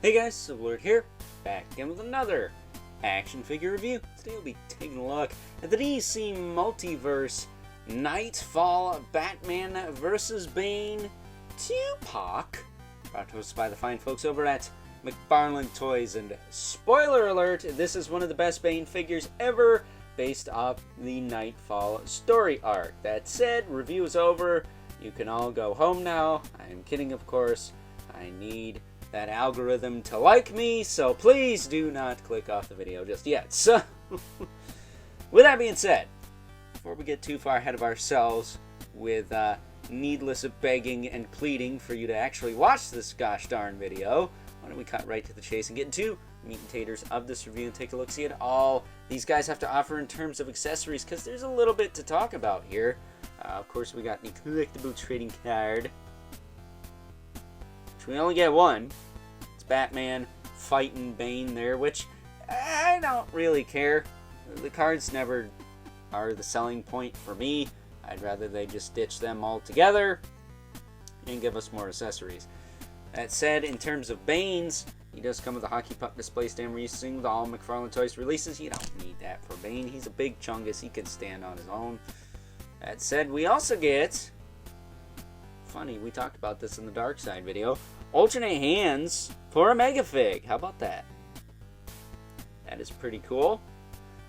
Hey guys, Silverlord here, back again with another action figure review. Today we'll be taking a look at the DC Multiverse Knightfall Batman vs. Bane Tupac, brought to us by the fine folks over at McFarlane Toys. And spoiler alert, this is one of the best Bane figures ever, based off the Knightfall story arc. That said, review is over. You can all go home now. I am kidding, of course. I need that algorithm to like me, so please do not click off the video just yet. So, with that being said, before we get too far ahead of ourselves with needless begging and pleading for you to actually watch this gosh darn video, why don't we cut right to the chase and get into meat and taters of this review and take a look, see at all these guys have to offer in terms of accessories, because there's a little bit to talk about here. Of course, we got the collectible trading card, which we only get one. It's Batman fighting Bane there, which I don't really care. The cards never are the selling point for me. I'd rather they just ditch them all together and give us more accessories. That said, in terms of Bane's, he does come with a hockey puck display stand releasing with all McFarlane Toys releases. You don't need that for Bane. He's a big chungus. He can stand on his own. That said, we also get, funny, we talked about this in the Dark Side video, alternate hands for a Mega Fig. How about that? That is pretty cool.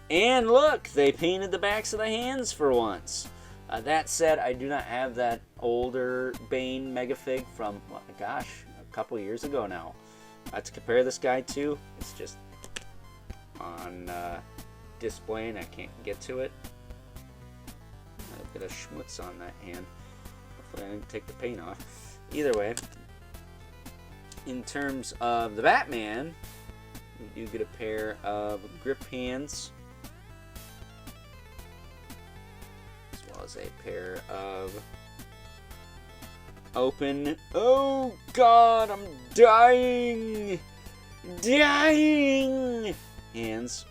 And look, they painted the backs of the hands for once. That said, I do not have that older Bane Mega Fig from, well, gosh, a couple years ago now. To compare this guy to, it's just on display and I can't get to it. I've got a schmutz on that hand. Hopefully I didn't take the paint off. Either way, in terms of the Batman, we do get a pair of grip hands, as well as a pair of open, oh god, I'm dying hands,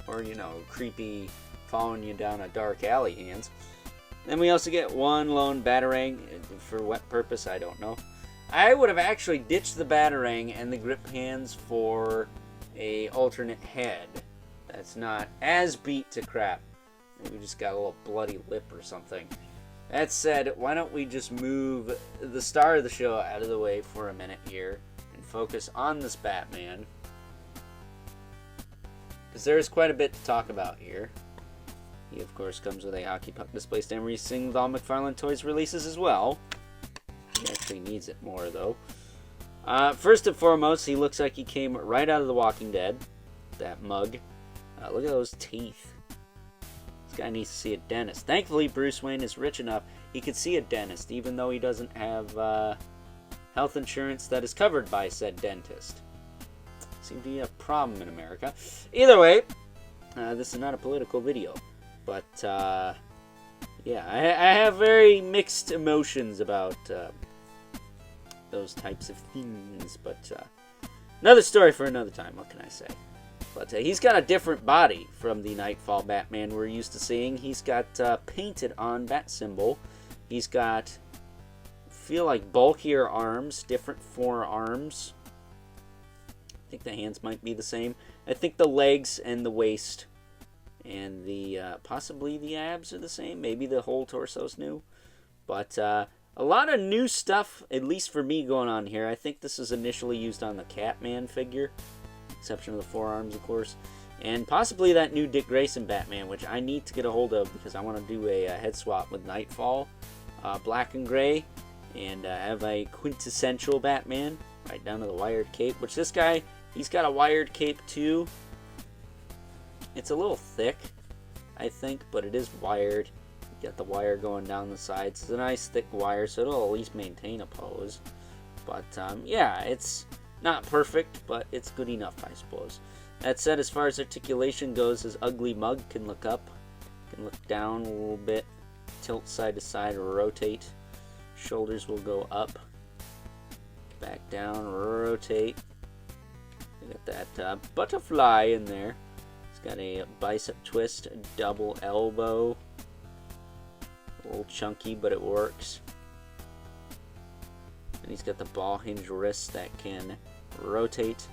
or, you know, creepy following you down a dark alley hands. Then we also get one lone Batarang. For what purpose, I don't know. I would have actually ditched the Batarang and the grip hands for a alternate head that's not as beat to crap. Maybe just got a little bloody lip or something. That said, why don't we just move the star of the show out of the way for a minute here and focus on this Batman, because there's quite a bit to talk about here. He, of course, comes with a hockey puck display stand releasing with all McFarlane Toys releases as well. He actually needs it more, though. First and foremost, he looks like he came right out of The Walking Dead. That mug. Look at those teeth. This guy needs to see a dentist. Thankfully, Bruce Wayne is rich enough he could see a dentist, even though he doesn't have health insurance that is covered by said dentist. Seems to be a problem in America. Either way, this is not a political video. But, yeah, I have very mixed emotions about those types of things. But another story for another time, what can I say? But he's got a different body from the Knightfall Batman we're used to seeing. He's got painted on bat symbol. He's got, feel like, bulkier arms, different forearms. I think the hands might be the same. I think the legs and the waist and the possibly the abs are the same. Maybe the whole torso's new. But a lot of new stuff, at least for me, going on here. I think this is initially used on the Catman figure, exception of the forearms, of course. And possibly that new Dick Grayson Batman, which I need to get a hold of because I want to do a head swap with Knightfall, black and gray, and have a quintessential Batman, right down to the wired cape, which this guy, he's got a wired cape too. It's a little thick, I think, but it is wired. You got the wire going down the sides. It's a nice thick wire, so it'll at least maintain a pose. But, yeah, it's not perfect, but it's good enough, I suppose. That said, as far as articulation goes, his ugly mug can look up, can look down a little bit, tilt side to side, or rotate. Shoulders will go up, back down, rotate. You got that butterfly in there. Got a bicep twist, double elbow. A little chunky, but it works. And he's got the ball hinge wrist that can rotate,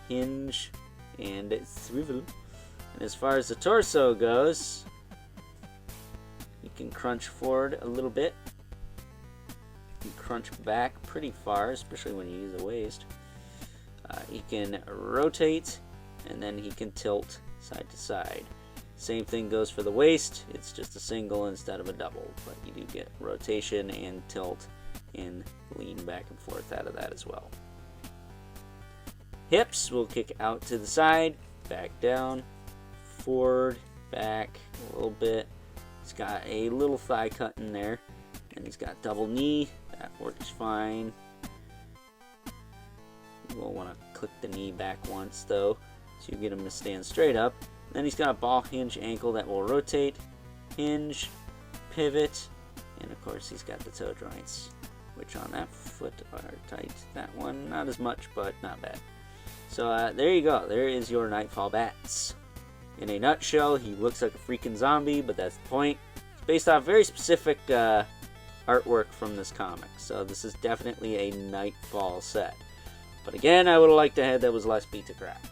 hinge, and swivel. And as far as the torso goes, you can crunch forward a little bit. You can crunch back pretty far, especially when you use the waist. He can rotate, and then he can tilt side to side. Same thing goes for the waist. It's just a single instead of a double, but you do get rotation and tilt and lean back and forth out of that as well. Hips will kick out to the side, back down, forward, back a little bit. He's got a little thigh cut in there, and he's got double knee. That works fine. You will want to click the knee back once though, so you get him to stand straight up. Then he's got a ball hinge ankle that will rotate, hinge, pivot, and of course he's got the toe joints, which on that foot are tight. That one, not as much, but not bad. So there you go. There is your Knightfall Bats. In a nutshell, he looks like a freaking zombie, but that's the point. It's based off very specific artwork from this comic, so this is definitely a Knightfall set. But again, I would have liked to have that was less beat to crap,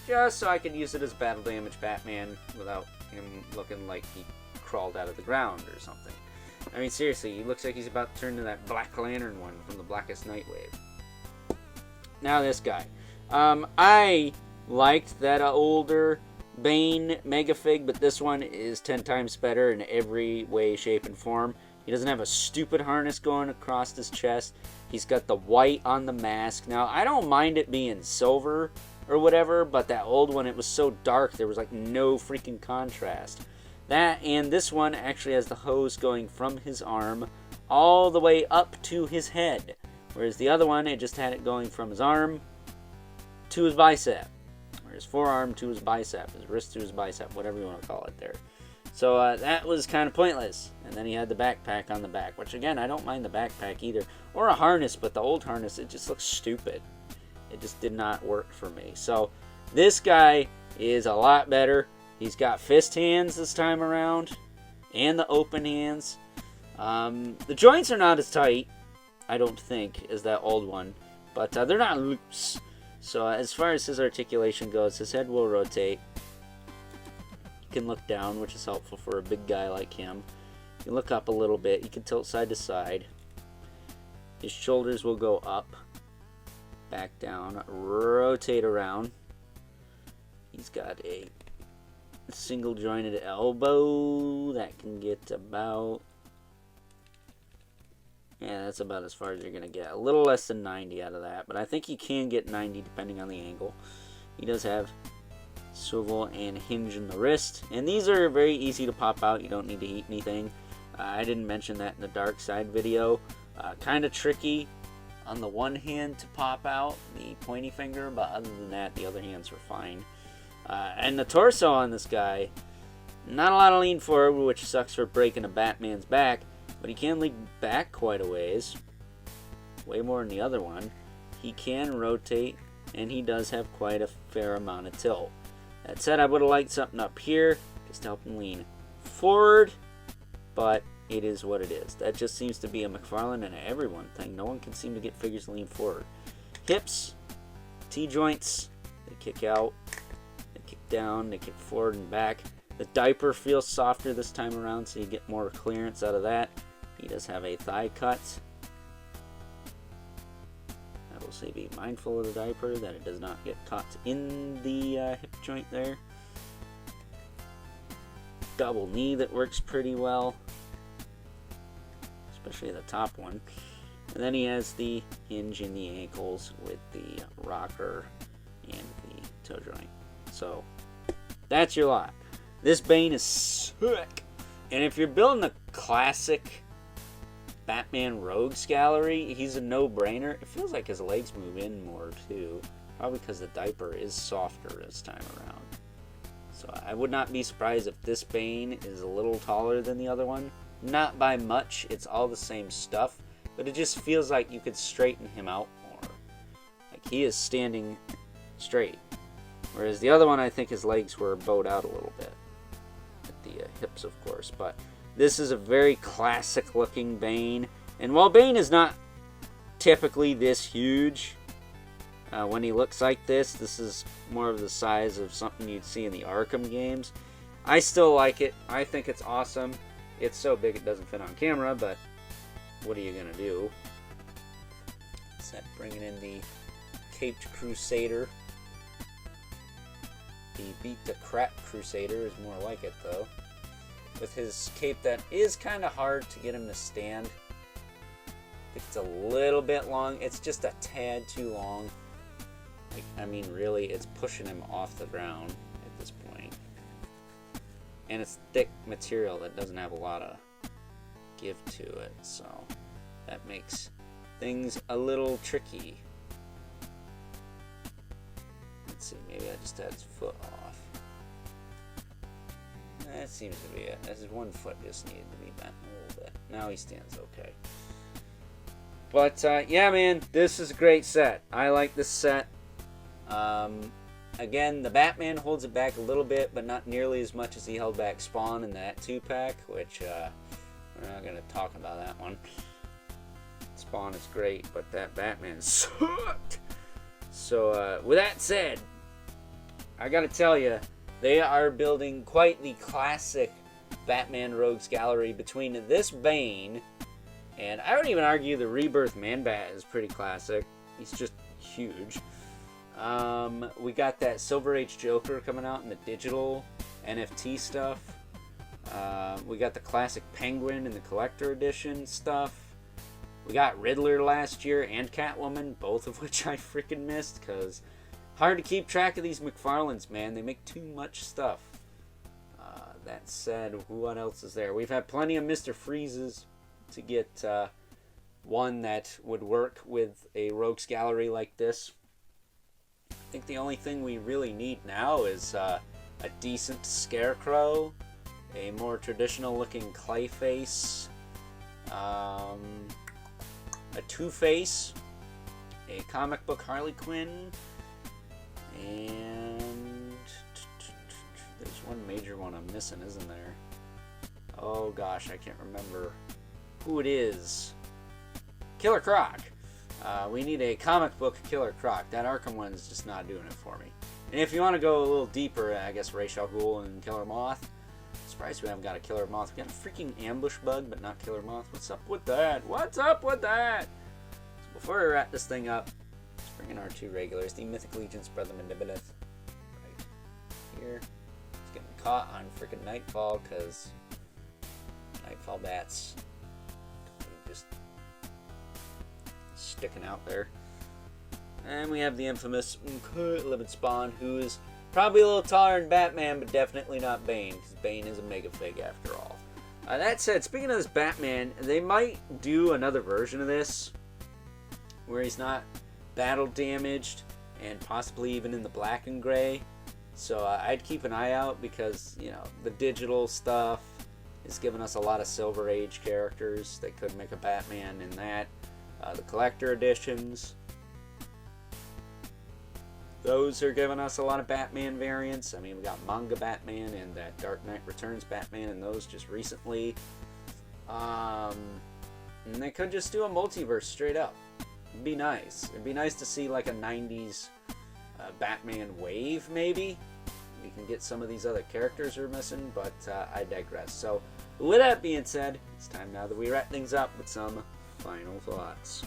just so I could use it as battle damage Batman without him looking like he crawled out of the ground or something. I mean, seriously, he looks like he's about to turn to that Black Lantern one from the Blackest Nightwave. Now this guy. I liked that older Bane Megafig, but this one is 10 times better in every way, shape, and form. He doesn't have a stupid harness going across his chest. He's got the white on the mask. Now, I don't mind it being silver or whatever, but that old one, it was so dark, there was like no freaking contrast. That and this one actually has the hose going from his arm all the way up to his head, whereas the other one, it just had it going from his arm to his bicep, or his forearm to his bicep, his wrist to his bicep, whatever you want to call it there. So that was kind of pointless. And then he had the backpack on the back, which again, I don't mind the backpack either, or a harness, but the old harness, it just looks stupid. It just did not work for me. So this guy is a lot better. He's got fist hands this time around, and the open hands. The joints are not as tight, I don't think, as that old one, but they're not loose. So as far as his articulation goes, his head will rotate. You can look down, which is helpful for a big guy like him. You can look up a little bit. You can tilt side to side. His shoulders will go up, back down, rotate around. He's got a single jointed elbow that can get about, yeah, that's about as far as you're going to get. A little less than 90 out of that, but I think you can get 90 depending on the angle. He does have swivel and hinge in the wrist, and these are very easy to pop out. You don't need to heat anything. I didn't mention that in the dark side video. Kind of tricky on the one hand to pop out, the pointy finger, but other than that, the other hands were fine. And the torso on this guy, not a lot of lean forward, which sucks for breaking a Batman's back, but he can lean back quite a ways, way more than the other one. He can rotate, and he does have quite a fair amount of tilt. That said, I would have liked something up here just to help him lean forward, but it is what it is. That just seems to be a McFarlane and an everyone thing. No one can seem to get figures to lean forward. Hips, T-joints, they kick out, they kick down, they kick forward and back. The diaper feels softer this time around, so you get more clearance out of that. He does have a thigh cut. I will say be mindful of the diaper, that it does not get caught in the hip joint there. Double knee that works pretty well, especially the top one. And then he has the hinge in the ankles with the rocker and the toe joint. So that's your lot. This Bane is sick. And if you're building a classic Batman Rogues Gallery, he's a no-brainer. It feels like his legs move in more too, probably because the diaper is softer this time around. So I would not be surprised if this Bane is a little taller than the other one. Not by much, it's all the same stuff, but it just feels like you could straighten him out more. Like he is standing straight. Whereas the other one, I think his legs were bowed out a little bit. At the hips, of course. But this is a very classic looking Bane. And while Bane is not typically this huge. When he looks like this is more of the size of something you'd see in the Arkham games. I still like it. I think it's awesome. It's so big it doesn't fit on camera, but what are you going to do? Set bringing in the Caped Crusader. The Beat the Crap Crusader is more like it, though. With his cape that is kind of hard to get him to stand. I think it's a little bit long. It's just a tad too long. Like, I mean, really, it's pushing him off the ground at this point. And it's thick material that doesn't have a lot of give to it, so that makes things a little tricky. Let's see, maybe I just had his foot off. That seems to be it. His one foot just needed to be bent a little bit. Now he stands okay. But, yeah, man, this is a great set. I like this set. Again, the Batman holds it back a little bit, but not nearly as much as he held back Spawn in that 2-pack, which, we're not going to talk about that one. Spawn is great, but that Batman sucked. So, with that said, I gotta tell you, they are building quite the classic Batman Rogues Gallery between this Bane, and I would even argue the Rebirth Man-Bat is pretty classic. He's just huge. We got that Silver Age Joker coming out in the digital NFT stuff. We got the classic Penguin in the collector edition stuff. We got Riddler last year and Catwoman, both of which I freaking missed, because hard to keep track of these McFarlanes, man. They make too much stuff. That said, what else is there? We've had plenty of Mr. Freezes to get one that would work with a Rogues Gallery like this. I think the only thing we really need now is a decent Scarecrow, a more traditional looking Clayface, a Two-Face, a comic book Harley Quinn, and there's one major one I'm missing, isn't there? Oh gosh, I can't remember who it is. Killer Croc. We need a comic book Killer Croc. That Arkham one's just not doing it for me. And if you want to go a little deeper, I guess Ra's al Ghul and Killer Moth. Surprised we haven't got a Killer Moth. We got a freaking Ambush Bug, but not Killer Moth. What's up with that? What's up with that? So before we wrap this thing up, let's bring in our two regulars. The Mythic Legion's Brother Mandibilith. Right here. It's getting caught on freaking Knightfall, because Knightfall bats just sticking out there. And we have the infamous Livid Spawn, who is probably a little taller than Batman, but definitely not Bane, because Bane is a mega-fig after all. That said, speaking of this Batman, they might do another version of this where he's not battle damaged and possibly even in the black and gray. So I'd keep an eye out, because, you know, the digital stuff is giving us a lot of Silver Age characters. They could make a Batman in that. The collector editions, those are giving us a lot of Batman variants. I mean, we got manga Batman and that Dark Knight Returns Batman and those just recently. And they could just do a multiverse straight up. It'd be nice. It'd be nice to see like a 90s Batman wave, maybe. We can get some of these other characters we're missing, but I digress. So, with that being said, it's time now that we wrap things up with some final thoughts.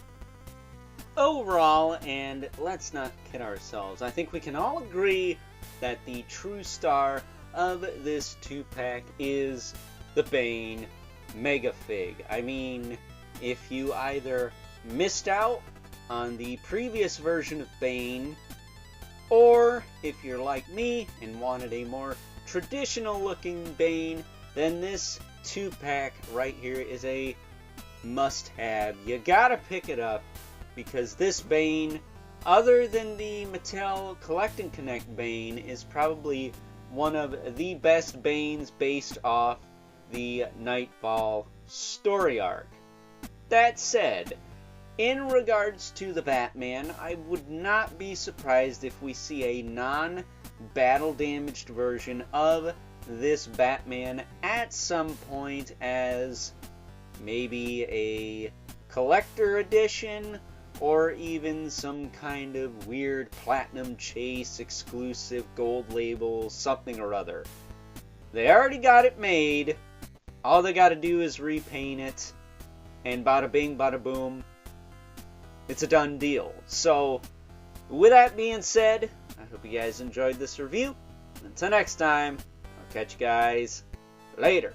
Overall, and let's not kid ourselves, I think we can all agree that the true star of this 2-pack is the Bane Mega-Fig. I mean, if you either missed out on the previous version of Bane, or if you're like me and wanted a more traditional looking Bane, then this 2-pack right here is a must-have. You gotta pick it up, because this Bane, other than the Mattel Collect and Connect Bane, is probably one of the best Banes based off the Knightfall story arc. That said, in regards to the Batman, I would not be surprised if we see a non-battle damaged version of this Batman at some point as maybe a collector edition, or even some kind of weird platinum chase exclusive gold label something or other. They already got it made. All they got to do is repaint it, and bada bing, bada boom, it's a done deal. So, with that being said, I hope you guys enjoyed this review. Until next time, I'll catch you guys later.